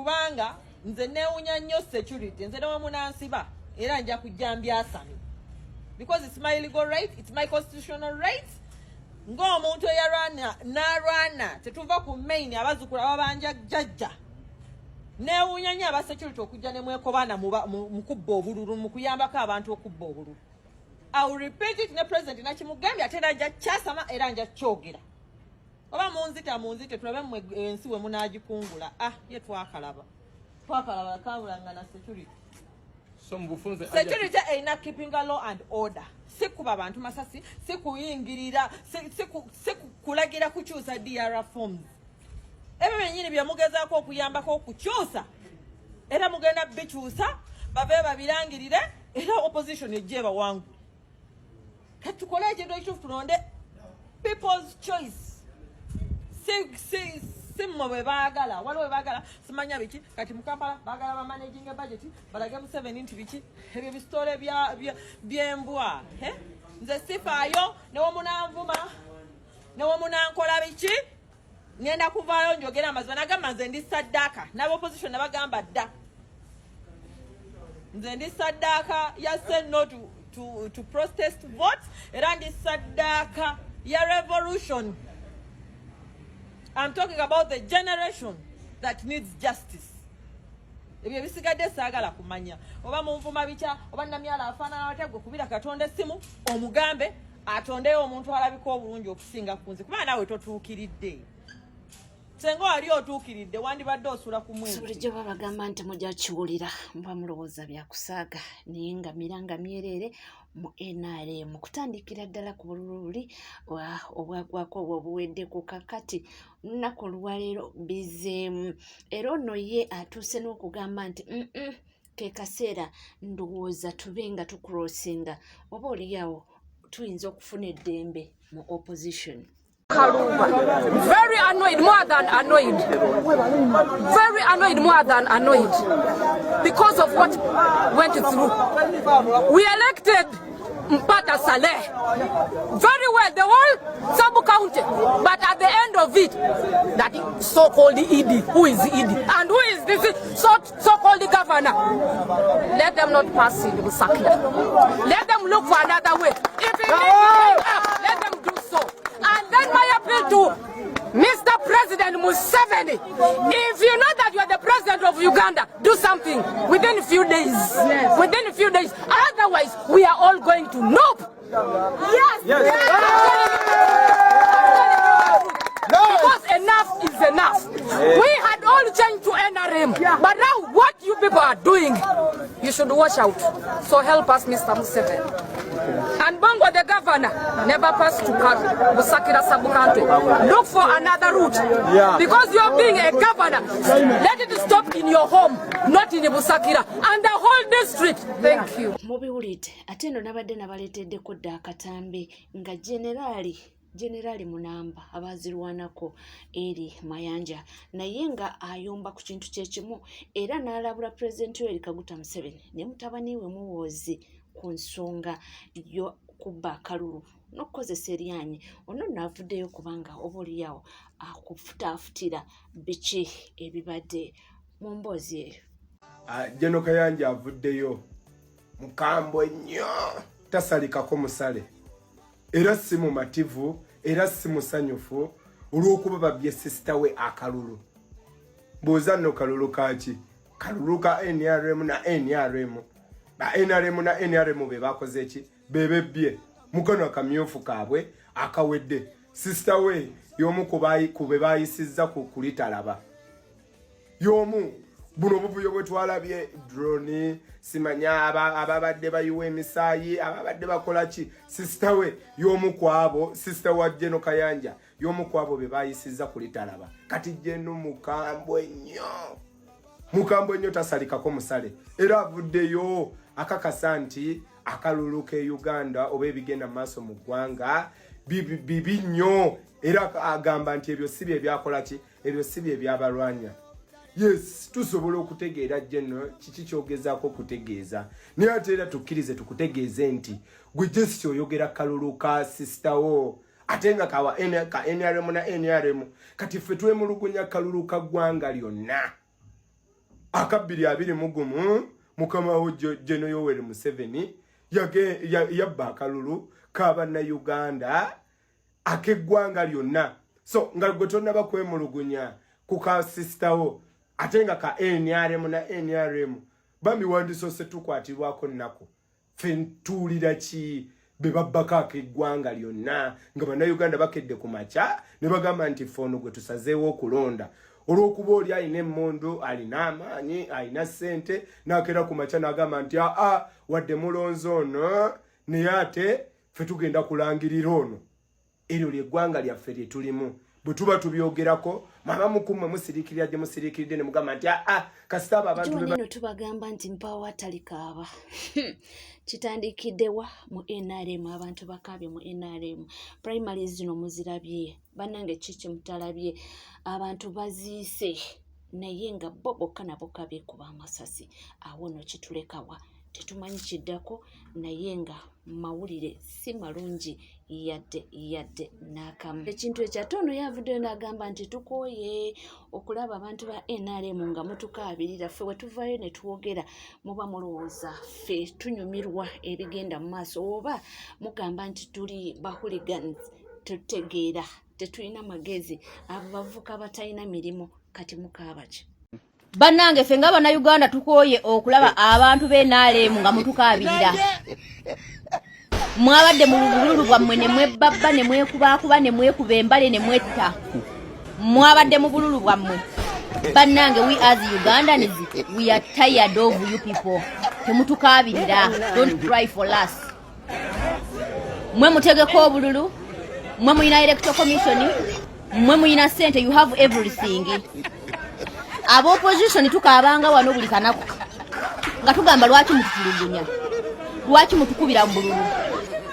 kubanga nze neewunya nnyo security nze newe munansiba era nja kujja mbyasami because it's my legal right, it's my constitutional right. Ng'omuntu eyalwana n'alwana tetuva ku main abazzukulu ababanja jjajja neewunya nnyo aba security okujja ne mwekobaana mu kubba obululu mu kuyambako abantu okubba obululu. I will repeat it ne president nakimugambye ate era nja kyasama era nja kyogera oba munzite tulabe mmwe ensi we munaagikungula ye twakalaba kambulanga na security. Security erina keeping a law and order. Si kuba bantu masasi, si kuyingirira, si kulagira kukyusa DR forms. Ebyo byennyini bye mugezaako okuyambako okukyusa era mugenda bikyusa babe babirangirire era opposition ejje bawangu. Katukole ekintu ekituufu tulonde people's choice. Simmo bwe baagala waliwo baagala simanya biki kati mu Kampala baagala ba managing budget balage mu 7 nti biki ebyo bistore byembwa nze sifaayo newo munanvuma newo munankola biki ngenda kuvaayo njogera amazima nagamba nze ndi saddaaka n'aba opposition nabagamba dda nze ndi saddaaka ya say no to protest votes era ndi saddaaka ya revolution. I'm talking about the generation that needs justice. Ebyo bisigadde saagala kumanya oba munvuma bicha oba namyala afaanana ategwe kubira Katonda essimu omugambe atondeyo omuntu alabika obulungi okusinga kunze kuba nawe totuukiridde sengo ali otuukiridde wandibadde osula ku mwezi bulijjo babagamba nti mujja kiwulira mba mulowooza byakusaaga naye nga miranga myerere mu NRM kutandikira ddala ku bululi obwagwako obuweddeko kakati lunaku olwaleero bizeemu era ono ye atuuse n'okugamba nti ke kaseera ndowooza tube nga tukurosinga oba oliyawo tuyinza okufuna eddembe mu opposition. Very annoyed, more than annoyed. Very annoyed, more than annoyed. Because of what went through. We elected Mpata Saleh very well, the whole sub-county. But at the end of it, that so-called ED, who is ED? And who is this so-called governor? Let them not pass in Busakia. Let them look for another way. If it let them do so. And then my appeal to Mr. President Museveni, if you know that you are the president of Uganda, do something within a few days. Yes. Within a few days. Otherwise, we are all going to nope. Yes. Yes. Because enough is enough. We had all changed to NRM, but now what you people are doing, you should watch out. So help us, Mr. Museveni. And Bongo, the governor, never passed to Busakira sub-county. Look for another route. Because you're being a governor, let it stop in your home, not in Busakira. And the whole district. Thank you. Mubiwulite, atendo nabadde nabaleeteddeko dda akatambi nga generali Munamba abazirwanako eri Mayanja naye nga ayomba ku kintu kyekimu era n'alabula President Yoweri Kaguta Museveni ne mutabani we Muwoozi ku nsonga yo kubba akalulu n'okukozesa eryanyi ono n'avuddeyo kubanga oba oliyawo akufutaafutira biki ebibadde mu mboozi eyo. Jeno Kayanja avuddeyo mukambwe nnyo tasalikako musale era si mumativu era si musanyufu olw'okuba babye sister we akalulu. Mbuuza nno kalulu kaki? Kalulu ka NRM na NRM. Ba NRM na NRM be bakoze eki? Bebebbye mukono akamyufu kaabwe akawedde. Sister we y'omu ku be baayisizza ku kulitalaba. Y'omu buno bubuyo bwe twalabye drone simanya ababadde bayiwa emisaayi ababadde bakola ki sister we y'omu kwabo sister wa Jeno Kayanja y'omu kwabo be baayisizza kulitalaba. Kati Jeno mukambwe nnyo tasalikako musale era avuddeyo akakasa nti akalulu ke Uganda oba ebigenda maaso mu ggwanga bibi nnyo era agamba nti ebyo si bye byakola ki ebyo si bye byabalwanya. Yes, tusobola okutegeera Jeno kiki kyogezaako okutegeeza naye ate era tukkirize tukutegeeze nti gwe just kyoyogera kalulu ka sister wo ate nga kawa NRM na NRM kati ffe twemulugunya kalulu ka ggwanga lyonna akabiri abiri mugumu mukama wo General Yoweri Museveni yabba akalulu kabana Uganda akeggwanga lyonna so nga gwe tonnaba kwemulugunya ku ka sistawo ate nga ka NRM na NRM bami wandiso se tukwatirwako nnako fentuulira ki be babbako akeggwanga lyonna nga bannayuganda bakedde ku maca ne bagamba nti fono gwe tusazeewo okulonda olw'okuba oli alina emmundu alina amaanyi alina ssente n'akera ku maca n'agamba nti wadde mulonzi ono naye ate ffe tugenda kulangirira ono eryo ly'eggwanga lyaffe lye tulimu bwe tuba tubyogerako mama mukumwe musirikirira gye musirikiridde ne mugamba nti kasitaba abantu eno tubagamba nti mpawo atalikaaba kitandikiddewa mu NRM abantu bakaabye mu NRM primary zino muzirabye bannange kiki mutalabye abantu baziise naye nga bo bokka nabo kabeekuba amasasi awo no kitulekawa tetumanyi kiddako naye nga mawulire si malungi yadde n'akamu ekintu ekyatono yavuddeyo n'agamba nti tukooye okulaba abantu ba NRM nga mutukaabirira ffe we tuvaayo ne twogera muba mulowooza ffe tunyumirwa ebigenda mu maaso oba mugamba nti tuli bahooligans tutegeera tetulina magezi abo bavuka batalina mirimu kati mukaabaki bannange ffe nga bannayuganda tukooye okulaba abantu b'NRM nga mutukaabirira mwabadde mu lugululu bwammwe ne mwebbabba ne mwekubaakuba ne mwekuba embale ne mwetta mwabadde mu bululu bwammwe bannange we as Ugandans we are tired of you people temutukaabirira don't cry for us mwe mutegeko obululu mwe muyina electoral commission mwe muyina ssente you have everything abo opposition tukaabanga wano buli kanaku nga tugamba lwaki mututulugunya lwaki mutukubira mu bululu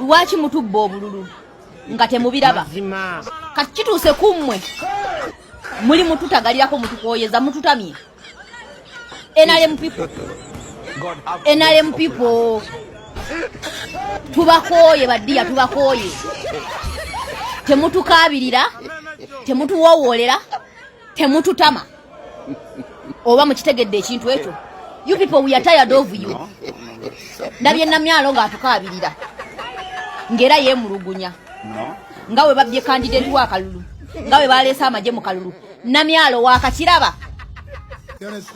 lwaki mutubba obululu nga temubiraba kati kituuse kummwe muli mututagalirako mutukooyeza mututamye NRM people tubakooye baddiya tubakooye temutukaabirira temutuwowoolera temututama oba mukitegedde ekintu ekyo you people we are tired of you ndabye namyalo ng'atukaabirira ngera yemulugunya nga we babbye candidate wa kalulu nga we baleese amagye mu kalulu namyalo wakakiraba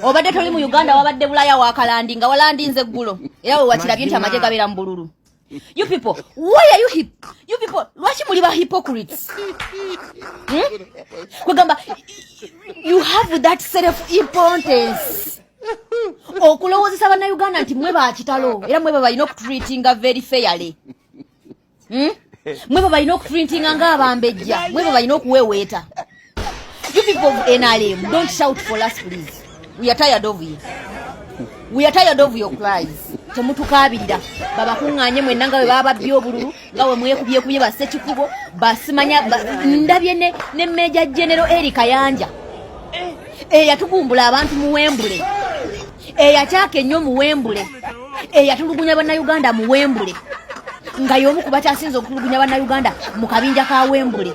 obadde toli mu Uganda wabadde Bulaya wakalandi nga walandinze eggulo era we wakirabye nti amagye gabeera mu bululu you people why are you people lwaki muli ba hypocrites kugamba you have that self importance okulowoozesa bannayuganda nti mwe bakitalo era mwe balina okutreatinga very fairly mwe balina okutreatinga ng'abambejja mwe balina okuweweeta you people of NRM don't shout for us please we are tired of you we are tired of your cries temutukaabirira babakuŋŋaanye mwenna nga bwe baba babbye obululu nga bwe mwekubyekubye bassekikubo basimanya ndabye ne Major General Eric Kayanja eyatugumbula abantu mu Wembule eyakyaka ennyo mu Wembule eyatulugunya bannayuganda mu Wembule nga y'omu ku bakyasinze okutulugunya bannayuganda mu kabinja ka Wembule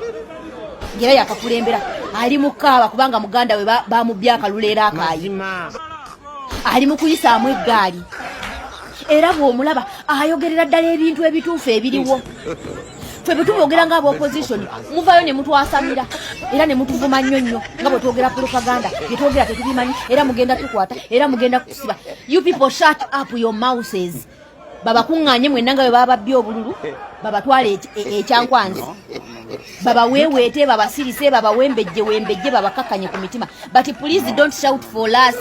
ngera yakakulembera ali mu kaaba kubanga muganda we bamubbye akalulu era akaayi ali mu kuyisaamu eggaali era bw'omulaba ayogerera ddala ebintu ebituufu ebiriwo ffe bwe tubogera ng'aba opposition muvayo ne mutwasamira era ne mutuvuma nnyo nnyo nga bwe twogera propaganda bye twogera tetubimanyi era mugenda tukwata era mugenda kusiba you people shut up your mouses babakuŋŋaanye mwenna nga bwe baba babbye obululu babatwala ekyankwanzi babaweeweete babasirise babawembejje babakakkanye ku mitima but please don't shout for us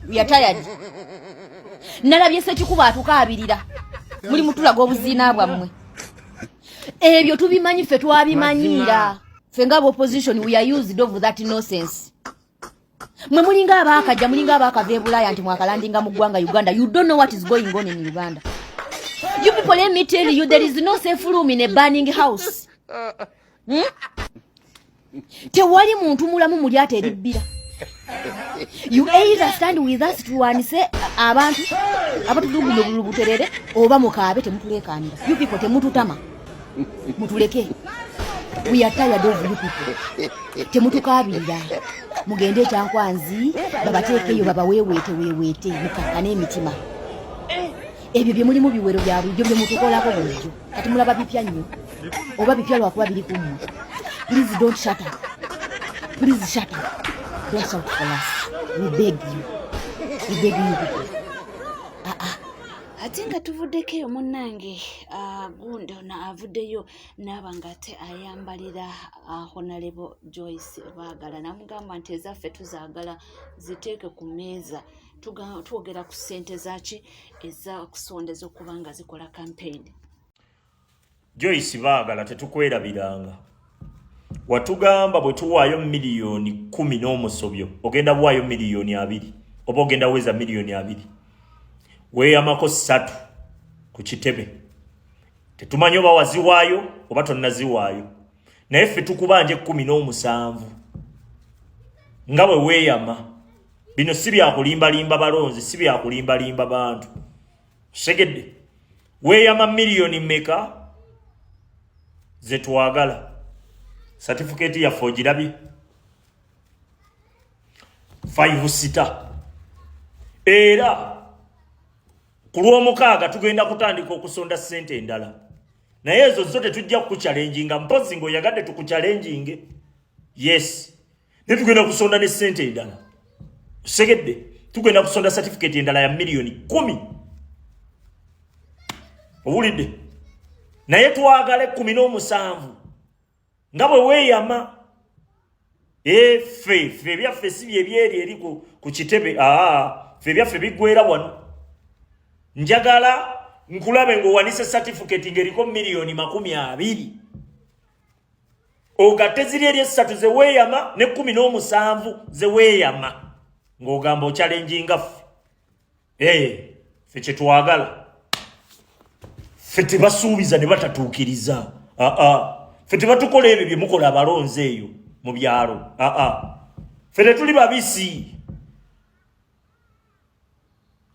we are tired nalabye Ssekikubo atukaabirira muli mutulaga obuziina bwammwe ebyo tubimanyi ffe twabimanyiira ffe nga opposition we are used of that nonsense mwe mulinga abaakajja mulinga abaakava e Bulaya nti mwakalandinga mu ggwanga Uganda you don't know what is going on in Uganda you people let me tell you there is no safe room in a burning house tewali muntu mulamu muli ate eribbira you either stand with us tuwanise abantu abatulugunya obululu buterere oba mukaabe temutuleekaanira you people temututama mutuleke we are tired of you people temutukaabirira mugende ekyankwanzi babateekeyo babaweeweete mukakkane emitima ebyo bye mulimu biwero bya bulijjo bye mutukolako bulijjo kati mulaba bipya nnyo oba bipya lwakuba biri ku mmwe. Please don't shut up. Please shut up. Don't shout for us. We beg you. We beg you people. Ate nga tuvuddeko eyo munnange gundi ono avuddeyo n'aba ng'ate ayambalira Honorable Joyce Baagala n'amugamba nti ezaffe tuzaagala ziteeke ku mmeeza twogera ku ssente zaki ezakusondeza okuba nga zikola kampeyini. Joyce Baagala tetukwerabiranga. Watugamba bwe tuwaayo miliyoni 10 n'omusobyo ogenda buwaayo miliyoni 2 oba ogenda weza miliyoni 2. Weeyamako 3 ku kitebe. Tetumanyi oba waziwaayo oba tonnaziwaayo. Naye ffe tukubanje 17 nga bwe weeyama. Bino si byakulimbalimba balonzi, si byakulimbalimba bantu. Segedde weeyama miliyoni mmeka ze twagala. Certificate ya fogirabye 5 sita. Era ku Lwomukaaga tugenda kutandika okusonda ssente endala. Naye ezo zote tujja kukuchallenginga mpozi ng'oyagadde tukuchallenginge. Yes. Ne tugenda kusonda ne ssente endala. Segedde tugenda kusonda certificate endala ya miliyoni 10. Owulidde? Naye twagale 17 nga bwe weeyama. Ffe byaffe si bye byeri eri ku kitebe. Ffe byaffe biggwera wano. Njagala nkulabe ng'owanise certificate ng'eriko miliyoni 20. Ogatte ziri eri 3 ze weeyama ne 17 ze weeyama ng'ogamba ochallenginga ffe. Ffe kye twagala. Ffe tebasuubiza ne batatuukiriza. Ffe tebatukola ebyo bye mukola abalonzi eyo mu byalo. Ffe tetuli babisi.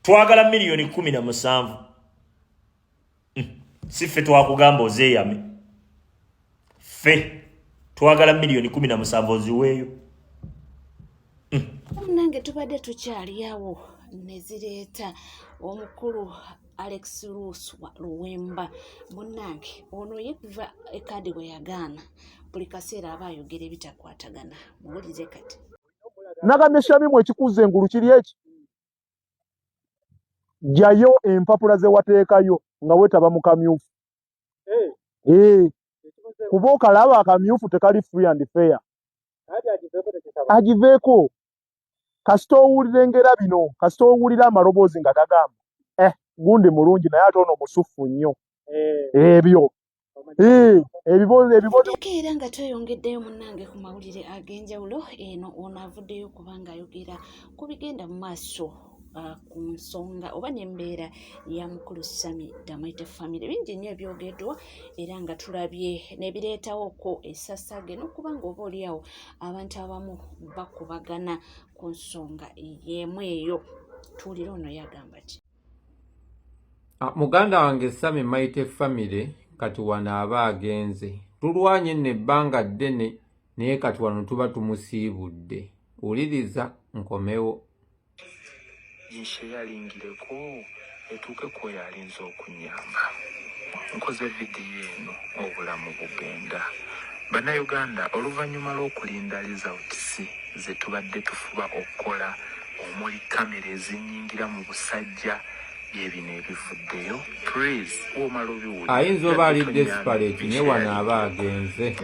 Twagala miliyoni 17. Si ffe twakugamba ozeeyame. Ffe twagala miliyoni 17 oziweeyo. Nange tubadde tukyali awo ne zireeta omukulu Alex Luwemba. Munnange ono yekuva ekadi bwe yagaana buli kaseera aba ayogera ebitakwatagana. Muwulize kati. Nagameshamimu ekikuza engulu kiri eki. Jayo empapula ze wateekayo nga wetaba mu kamyufu. Kuba okalaba akamyufu tekali free and fair. Agiveeko. Kasita owulira engera bino, kasita owulira amaloboozi nga gagamba. Gundi mulungi naye ate ono musufu nnyo. Ebyo. Ebibozo. Era nga tweyongeddeyo munnange ku mawulire ag'enjawulo eno ono avuddeyo kubanga ayogera ku bigenda mu maaso ku nsonga oba n'embeera ya mukulu Sammy Damaite family. Bingi nnyo ebyogeddwa era nga tulabye n'ebireetawoko essasage n'okuba nga oba oliawo abantu abamu bakubagana ku nsonga y'emu eyo. Tuwulira ono yagamba ki. Muganda wange Sammy Maite family kati wano aba agenze. Tulwanye n'ebbanga ddene naye kati wano tuba tumusiibudde. Wuliriza nkomewo. Yishe yalingireko etuuke ko yalinza okunyamba. Nkoze vidiyo eno obulamu bugenda. Bannayuganda oluvannyuma lw'okulinda results ze tubadde tufuba okukola omuli kamera ezinyingira mu busajja byebino ebivuddeyo. Praise omala obiwulira. Ayinza oba ali desperate naye wano aba agenze.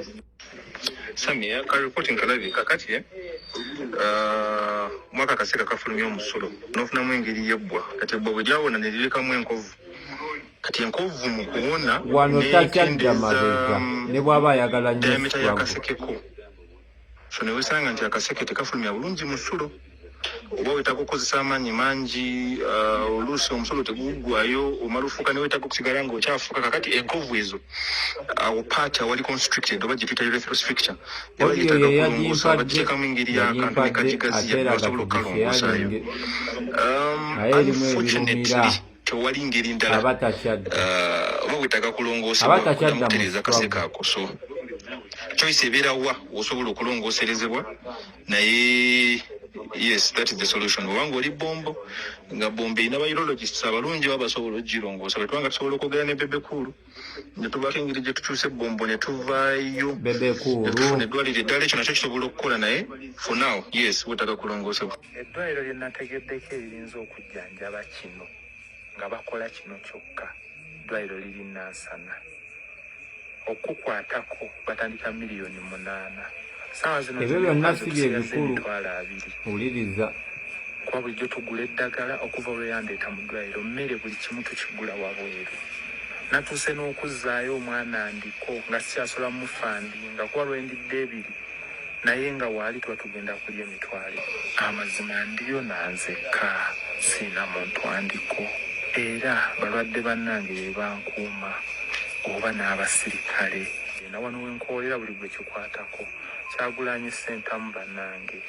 Sammy akaripoti nkalabika kati mwaka kaseka kafulumya omusolo n'ofunamu engeri yebbwa kati ebbwa bwe lyawona ne lirekamu enkovu kati enkovu mu kuwona wano takyadda mabega ne bw'aba ayagala nnyo diameter y'akasekeko so ne wesanga nti akaseke tekafulumya bulungi musolo oba wetaaga okukozesa amaanyi mangi oluusi omusolo teguggwayo omalufuuka ne wetaaga okusigala nga okyafuuka kakati enkovu ezo awo paati awali constricted oba gye tuyita urethral stricture eba yetaaga kulongoosa bagiteekamu engeri y'akantu ne kagigaziya basobola okukalongoosayo unfortunately tewali ngeri ndala oba wetaaga kulongoosa okutereeza kaseke ako so choice ebeera wa osobola okulongooserezebwa naye yes that is the solution. Bwanga oli bombo nga bombe ina virologists abalungi babasobola ogirongoosa bwetubanga tusobola okwogera ne Bebekulu ne tubaako engeri gye tukyuse bombo ne tuvaayo tufuna eddwaliro eddala ekyo nakyo kisobola okukola naye for now yes wetaaga kulongoosebwa. Eddwaliro lye nategeddeko eririnza okujjanjaba kino nga bakola kino kyokka eddwaliro liri Nansana okukwatako batandika miliyoni 8 ebyo byonna si bye bikulu owuliriza kuba bulijjo tugula eddagala okuva lwe yandeeta mu ddwaliro mmere buli kimu tukigula wabweru natuuse n'okuzzaayo omwana ndiko nga sikyasola mu fandi nga kuba lwendidde ebiri naye nga waali tuba tugenda kulya emitwalo amazima ndiyo nanzekka siina muntu andiko era balwadde bannange be bankuuma oba n'abasirikale na wano wenkoolera buli gwe kikwatako Kyagulanyi Ssentamu bannange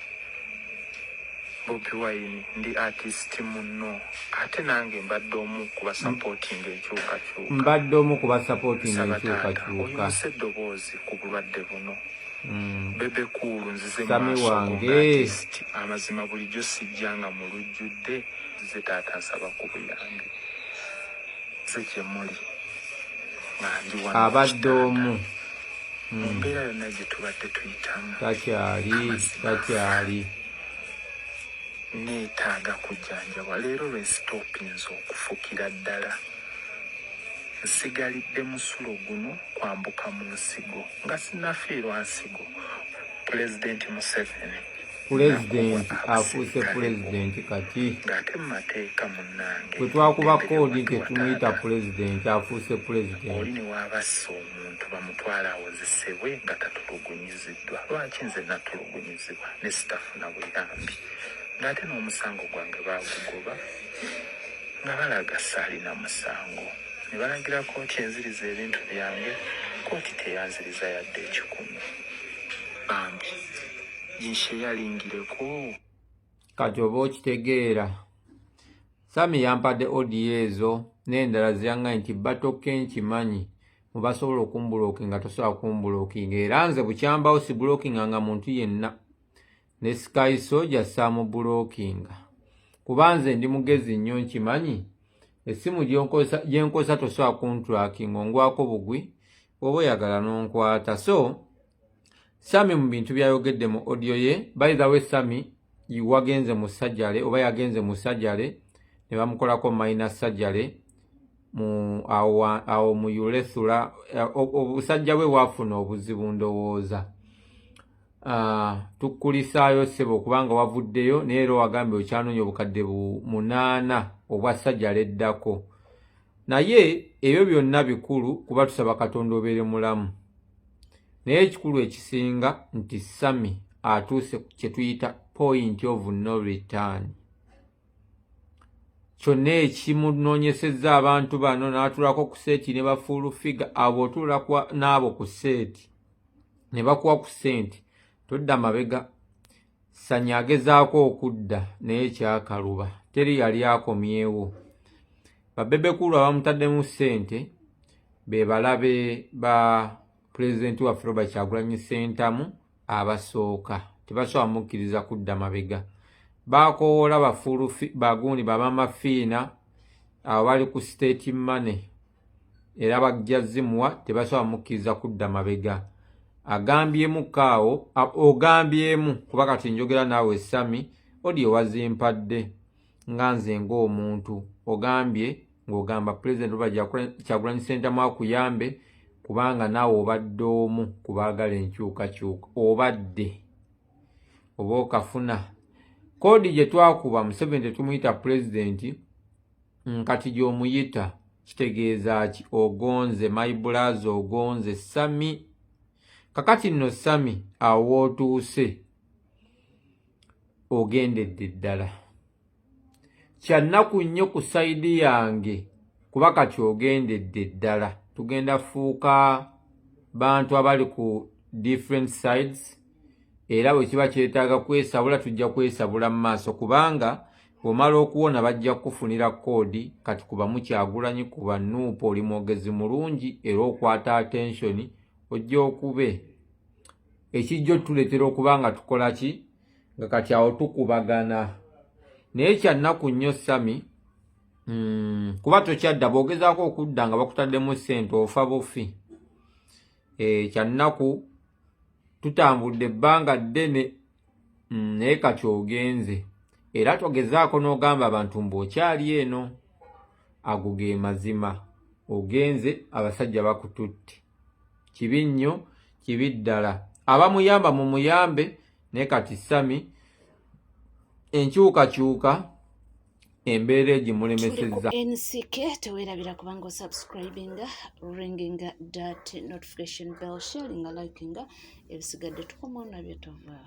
Bobi Wine ndi artist muno ate nange mbadde omu kuba supporting enkyukakyuka mbadde omu kuba supporting enkyukakyuka oyise eddoboozi ku bulwadde buno Bebekulu nzize Sami wange amazima bulijjo sijjanga mu lujjudde nzize taata nsaba ku buyambi nze gye muli abadde omu mbeera yonna gye tubadde tuyitamu takyali neetaaga kujjanjabwa leero lwe sitoopinza okufukira ddala nsigalidde musulo guno kwambuka mu nsigo nga sinnafiirwa nsigo pulezidenti Museveni afuuse pulezidenti kati ng'ate mu mateeka munnange bwe twakuba koodi tetumuyita pulezidenti afuuse pulezidenti oli ne waabassa omuntu bamutwala awozesebwe nga tatulugunyiziddwa lwaki nze natulugunyizibwa ne sitafuna buyambi ng'ate n'omusango gwange baagugoba nga balaga saalina musango ne balagira kooti enziriza ebintu byange kooti teyanziriza yadde 10 bambi jinshe yalingireko kati oba okitegeera Sami yampadde odiyo ezo n'endala ziyangaye nti batoke nkimanyi mubasobola okumbuloki nga tosobola kumbulokinga era nze bukyambawo si bulokinga nga muntu yenna ne Sky Soldier saamubulokinga kuba nze ndi mugezi nnyo nkimanyi essimu gyenkozesa tosobola kuntrakinga ongwako bugwi oba oyagala n'onkwata so Sami mu bintu byayogedde mu audio ye by the way Sami wagenze mu sajjale oba yagenze mu sajjale ne bamukolako minor sajjale awo mu urethra obusajja bwe bwafuna obuzibu ndowooza tukkulisaayo ssebo okubanga wavuddeyo naye era wagambye okyanoonya obukadde 8 obwa sajjala eddako naye ebyo byonna bikulu kuba tusaba Katonda obeere mulamu naye ekikulu ekisinga nti Sami atuuse kye tuyita point of no return kyonna ekimunoonyesezza abantu bano n'atulako ku seeti ne bafuulu figa abo otuula n'abo ku seeti ne bakuwa ku sente todda mabega Sanya agezaako okudda naye kyakaluba teri yali akomyewo Babebekulu abamutaddemu ssente be balabe ba pulezidenti waffe Robert Kyagulanyi Ssentamu abasooka tebasobola mukkiriza kudda mabega baakoola bafuulu bagundi bamamafiina abo bali ku state money era bajja zimuwa tebasobola mukkiriza kudda mabega agambyemu kaawo ogambyemu kuba kati njogera naawe Sami odiyo wazimpadde nga nze ng'omuntu ogambye ng'ogamba pulezidenti Robert Kyagulanyi Ssentamu akuyambe kubanga naawe obadde omu kubaagala enkyukakyuka obadde oba okafuna koodi gye twakuba Museveni tetumuyita pulezidenti kati gy'omuyita kitegeeza ki ogonze my brother ogonze Sami kakati nno Sami awo wootuuse ogendedde ddala kyannaku nnyo ku sayidi yange kuba kati ogendedde ddala tugenda fuuka bantu abali ku different sides era bwe kiba kyetaaga kwesabula tujja kwesabula mu maaso kubanga bw'omala okuwona bajja kufunira koodi kati kuba Kyagulanyi kuba Nuupu oli mwogezi mulungi era okwata attention ojja okube ekijjo tuleetera okuba nga tukola ki nga kati awo tukubagana naye kyannaku nnyo Sami kuba tokyadda bw'ogezaako okudda nga bakutaddemu ssente ofa bufi kyannaku tutambudde ebbanga ddene naye kati ogenze era togezaako n'ogamba abantu mbu okyali eno ago ge mazima ogenze abasajja bakututte kibi nnyo kibi ddala abamuyamba mu muyambe naye kati Sami enkyukakyuka embeera egimulemesezza NCK teweerabira kubanga osubscribinga ringinga that notification bell sharinga likinga ebisigadde tukomawo nabyo tova